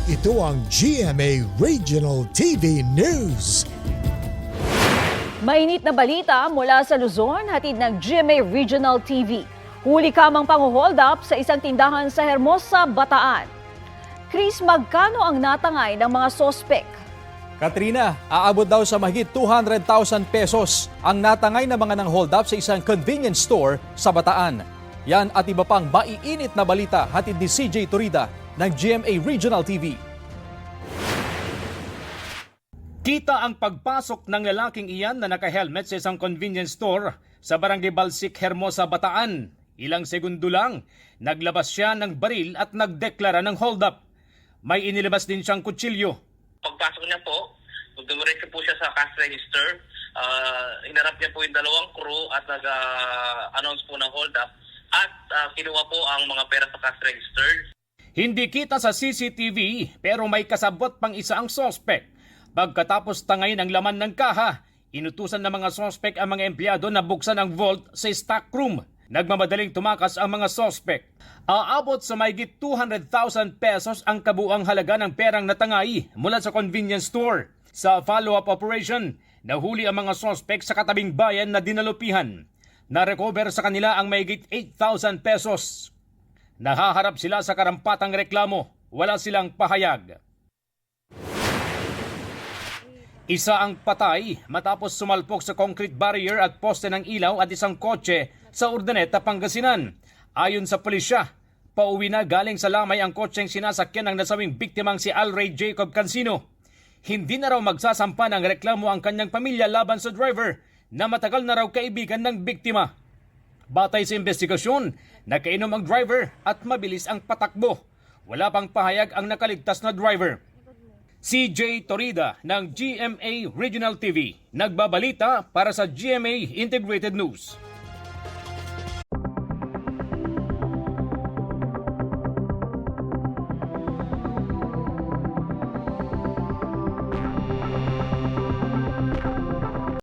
Ito ang GMA Regional TV News. Mainit na balita mula sa Luzon, hatid ng GMA Regional TV. Huli kamang pang-hold up sa isang tindahan sa Hermosa, Bataan. Chris, magkano ang natangay ng mga sospek? Katrina, aabot daw sa mahigit 200,000 pesos ang natangay na mga nang hold up sa isang convenience store sa Bataan. Yan at iba pang maiinit na balita hatid ni CJ Torida ng GMA Regional TV. Kita ang pagpasok ng lalaking iyan na naka-helmet sa isang convenience store sa Barangay Balsik, Hermosa, Bataan. Ilang segundo lang, naglabas siya ng baril at nagdeklara ng hold-up. May inilabas din siyang kutsilyo. Pagpasok niya po, dumiretso po siya sa cash register. Hinarap niya po yung dalawang crew at nag-announce po ng hold-up. At kinuha po ang mga pera sa cash register. Hindi kita sa CCTV pero may kasabot pang isa ang sospek. Pagkatapos tangay ng laman ng kaha, inutusan ng mga sospek ang mga empleyado na buksan ang vault sa stock room. Nagmamadaling tumakas ang mga sospek. Aabot sa mahigit 200,000 pesos ang kabuang halaga ng perang natangay mula sa convenience store. Sa follow-up operation, nahuli ang mga sospek sa katabing bayan na dinalupihan. Na-recover sa kanila ang mahigit 8,000 pesos. Nahaharap sila sa karampatang reklamo. Wala silang pahayag. Isa ang patay matapos sumalpok sa concrete barrier at poste ng ilaw at isang kotse sa Urdaneta, Pangasinan. Ayon sa pulisya, pauwi na galing sa Lamay ang kotseng sinasakyan ng nasawing biktimang si Alray Jacob Cansino. Hindi na raw magsasampa ng reklamo ang kanyang pamilya laban sa driver na matagal na raw kaibigan ng biktima. Batay sa investigasyon, nakainom ang driver at mabilis ang patakbo. Wala pang pahayag ang nakaligtas na driver. CJ Torida ng GMA Regional TV, nagbabalita para sa GMA Integrated News.